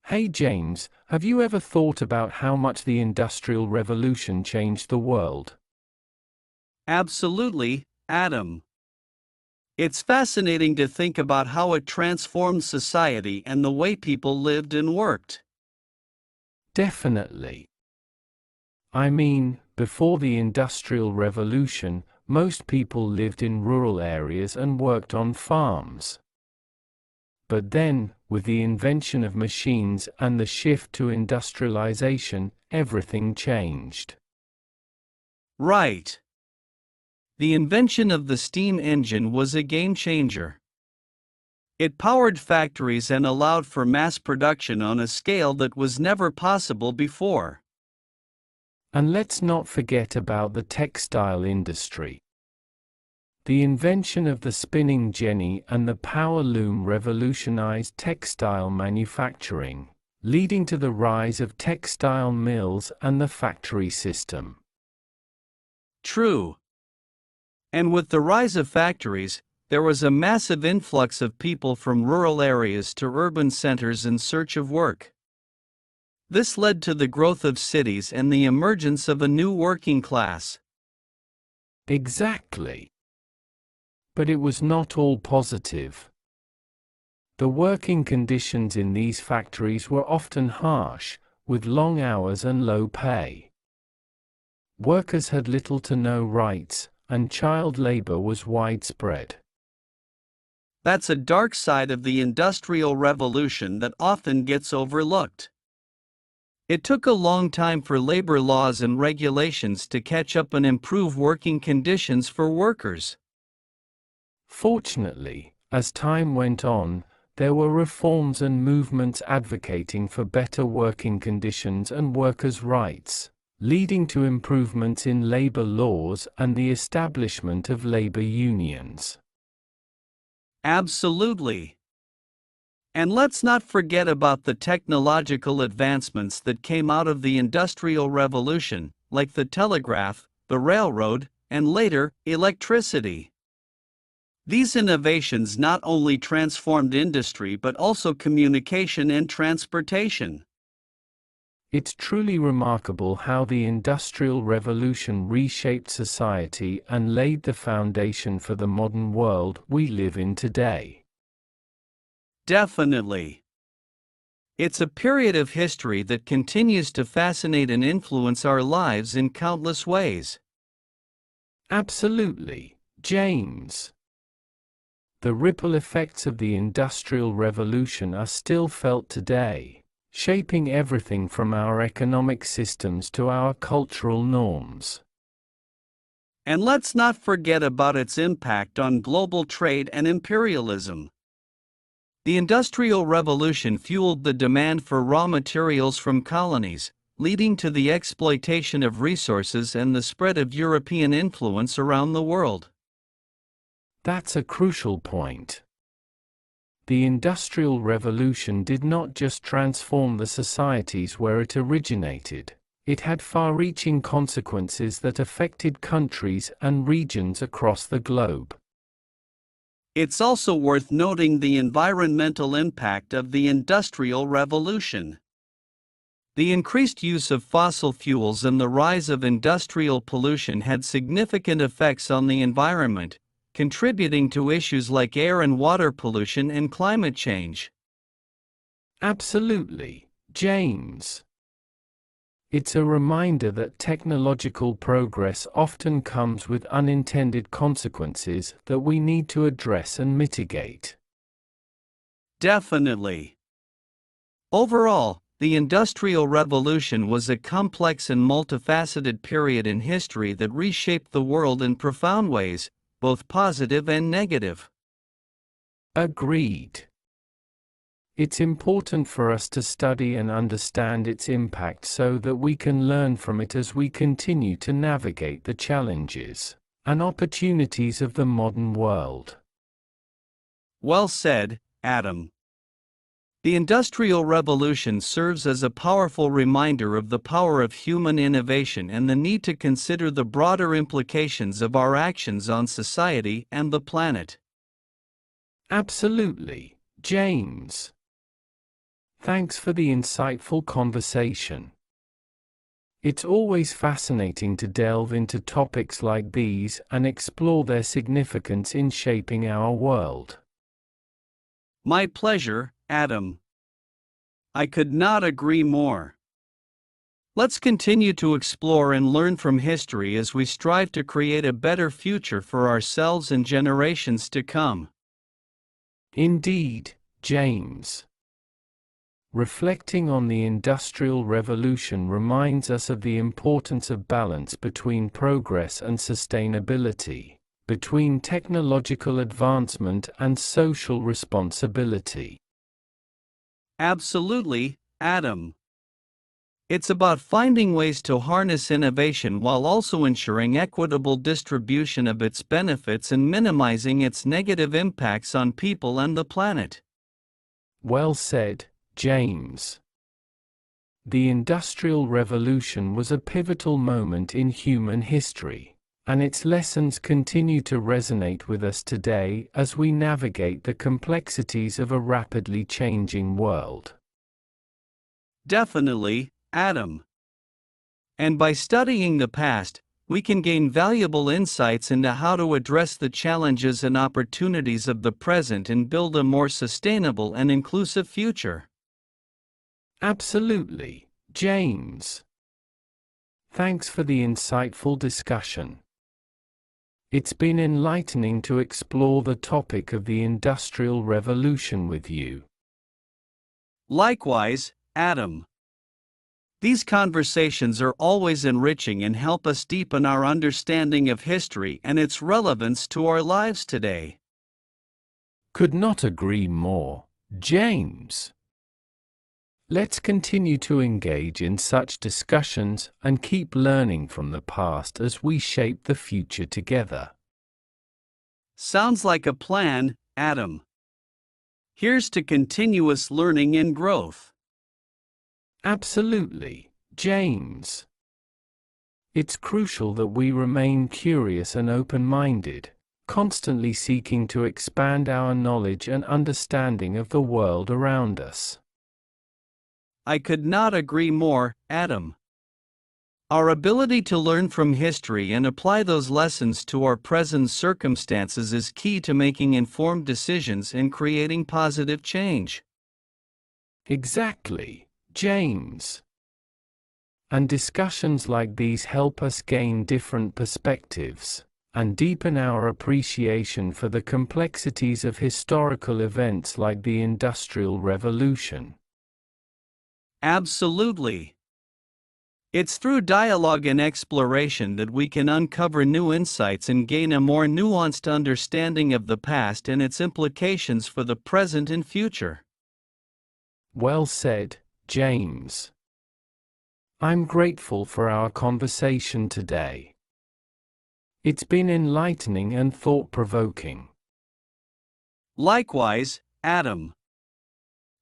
Hey James, have you ever thought about how much the Industrial Revolution changed the world? Absolutely, Adam. It's fascinating to think about how it transformed society and the way people lived and worked. Definitely. I mean, before the Industrial Revolution, most people lived in rural areas and worked on farms. But then, with the invention of machines and the shift to industrialization, everything changed. Right. The invention of the steam engine was a game changer. It powered factories and allowed for mass production on a scale that was never possible before. And let's not forget about the textile industry. The invention of the spinning jenny and the power loom revolutionized textile manufacturing, leading to the rise of textile mills and the factory system. True. And with the rise of factories, there was a massive influx of people from rural areas to urban centers in search of work. This led to the growth of cities and the emergence of a new working class. Exactly. But it was not all positive. The working conditions in these factories were often harsh, with long hours and low pay. Workers had little to no rights, and child labor was widespread. That's a dark side of the Industrial Revolution that often gets overlooked. It took a long time for labor laws and regulations to catch up and improve working conditions for workers. Fortunately, as time went on, there were reforms and movements advocating for better working conditions and workers' rights, leading to improvements in labor laws and the establishment of labor unions. Absolutely. And let's not forget about the technological advancements that came out of the Industrial Revolution, like the telegraph, the railroad, and later, electricity. These innovations not only transformed industry but also communication and transportation. It's truly remarkable how the Industrial Revolution reshaped society and laid the foundation for the modern world we live in today. Definitely. It's a period of history that continues to fascinate and influence our lives in countless ways. Absolutely, James. The ripple effects of the Industrial Revolution are still felt today, shaping everything from our economic systems to our cultural norms. And let's not forget about its impact on global trade and imperialism. The Industrial Revolution fueled the demand for raw materials from colonies, leading to the exploitation of resources and the spread of European influence around the world. That's a crucial point. The Industrial Revolution did not just transform the societies where it originated, it had far-reaching consequences that affected countries and regions across the globe. It's also worth noting the environmental impact of the Industrial Revolution. The increased use of fossil fuels and the rise of industrial pollution had significant effects on the environment, contributing to issues like air and water pollution and climate change. Absolutely, James. It's a reminder that technological progress often comes with unintended consequences that we need to address and mitigate. Definitely. Overall, the Industrial Revolution was a complex and multifaceted period in history that reshaped the world in profound ways, both positive and negative. Agreed. It's important for us to study and understand its impact so that we can learn from it as we continue to navigate the challenges and opportunities of the modern world. Well said, Adam. The Industrial Revolution serves as a powerful reminder of the power of human innovation and the need to consider the broader implications of our actions on society and the planet. Absolutely, James. Thanks for the insightful conversation. It's always fascinating to delve into topics like these and explore their significance in shaping our world. My pleasure, Adam. I could not agree more. Let's continue to explore and learn from history as we strive to create a better future for ourselves and generations to come. Indeed, James. Reflecting on the Industrial Revolution reminds us of the importance of balance between progress and sustainability, between technological advancement and social responsibility. Absolutely, Adam. It's about finding ways to harness innovation while also ensuring equitable distribution of its benefits and minimizing its negative impacts on people and the planet. Well said, James. The Industrial Revolution was a pivotal moment in human history, and its lessons continue to resonate with us today as we navigate the complexities of a rapidly changing world. Definitely, Adam. And by studying the past, we can gain valuable insights into how to address the challenges and opportunities of the present and build a more sustainable and inclusive future. Absolutely, James. Thanks for the insightful discussion. It's been enlightening to explore the topic of the Industrial Revolution with you. Likewise, Adam. These conversations are always enriching and help us deepen our understanding of history and its relevance to our lives today. Could not agree more, James. Let's continue to engage in such discussions and keep learning from the past as we shape the future together. Sounds like a plan, Adam. Here's to continuous learning and growth. Absolutely, James. It's crucial that we remain curious and open-minded, constantly seeking to expand our knowledge and understanding of the world around us. I could not agree more, Adam. Our ability to learn from history and apply those lessons to our present circumstances is key to making informed decisions and creating positive change. Exactly, James. And discussions like these help us gain different perspectives and deepen our appreciation for the complexities of historical events like the Industrial Revolution. Absolutely. It's through dialogue and exploration that we can uncover new insights and gain a more nuanced understanding of the past and its implications for the present and future. Well said, James. I'm grateful for our conversation today. It's been enlightening and thought-provoking. Likewise, Adam.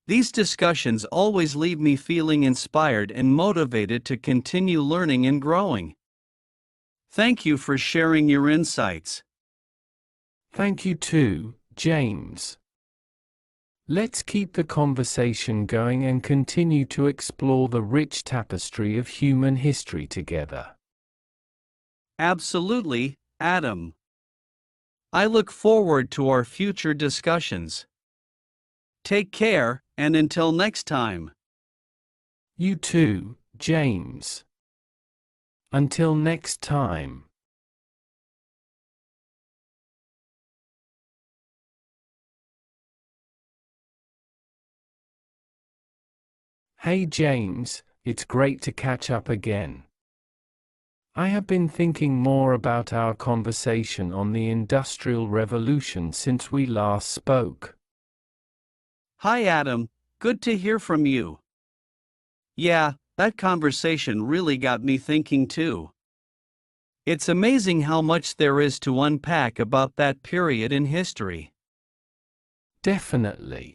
These discussions always leave me feeling inspired and motivated to continue learning and growing. Thank you for sharing your insights. Thank you too, James. Let's keep the conversation going and continue to explore the rich tapestry of human history together. Absolutely, Adam. I look forward to our future discussions. Take care, and until next time. You too, James. Until next time. Hey James, it's great to catch up again. I have been thinking more about our conversation on the Industrial Revolution since we last spoke. Hi Adam, good to hear from you. Yeah, that conversation really got me thinking too. It's amazing how much there is to unpack about that period in history. Definitely.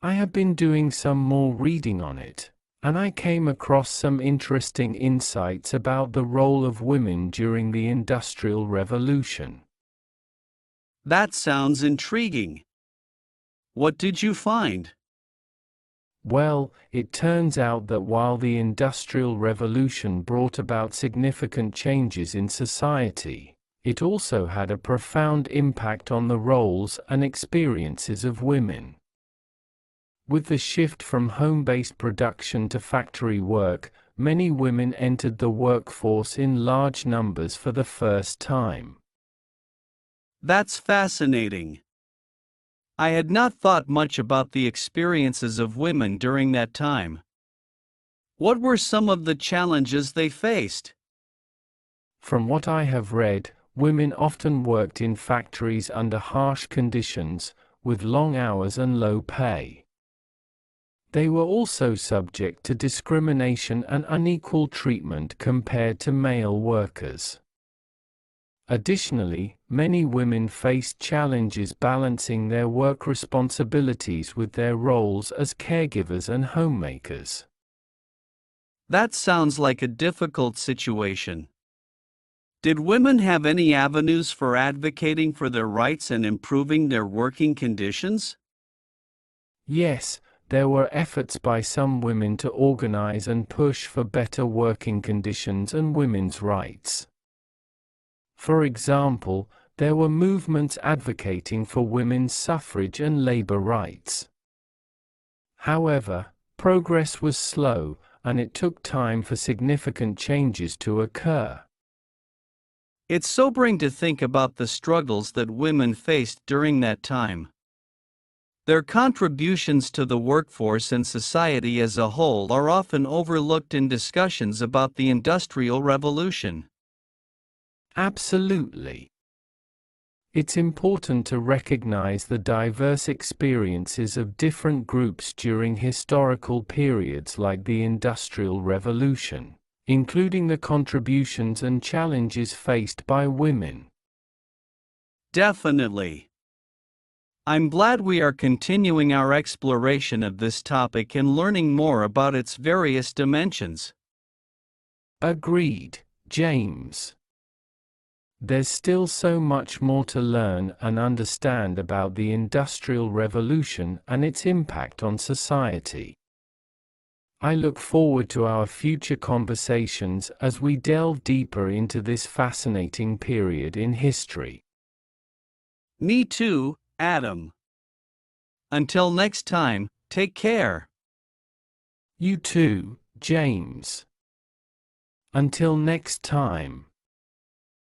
I have been doing some more reading on it, and I came across some interesting insights about the role of women during the Industrial Revolution. That sounds intriguing. What did you find? Well, it turns out that while the Industrial Revolution brought about significant changes in society, it also had a profound impact on the roles and experiences of women. With the shift from home-based production to factory work, many women entered the workforce in large numbers for the first time. That's fascinating. I had not thought much about the experiences of women during that time. What were some of the challenges they faced? From what I have read, women often worked in factories under harsh conditions, with long hours and low pay. They were also subject to discrimination and unequal treatment compared to male workers. Additionally, many women faced challenges balancing their work responsibilities with their roles as caregivers and homemakers. That sounds like a difficult situation. Did women have any avenues for advocating for their rights and improving their working conditions? Yes, there were efforts by some women to organize and push for better working conditions and women's rights. For example, there were movements advocating for women's suffrage and labor rights. However, progress was slow, and it took time for significant changes to occur. It's sobering to think about the struggles that women faced during that time. Their contributions to the workforce and society as a whole are often overlooked in discussions about the Industrial Revolution. Absolutely. It's important to recognize the diverse experiences of different groups during historical periods like the Industrial Revolution, including the contributions and challenges faced by women. Definitely. I'm glad we are continuing our exploration of this topic and learning more about its various dimensions. Agreed, James. There's still so much more to learn and understand about the Industrial Revolution and its impact on society. I look forward to our future conversations as we delve deeper into this fascinating period in history. Me too, Adam. Until next time, take care. You too, James. Until next time.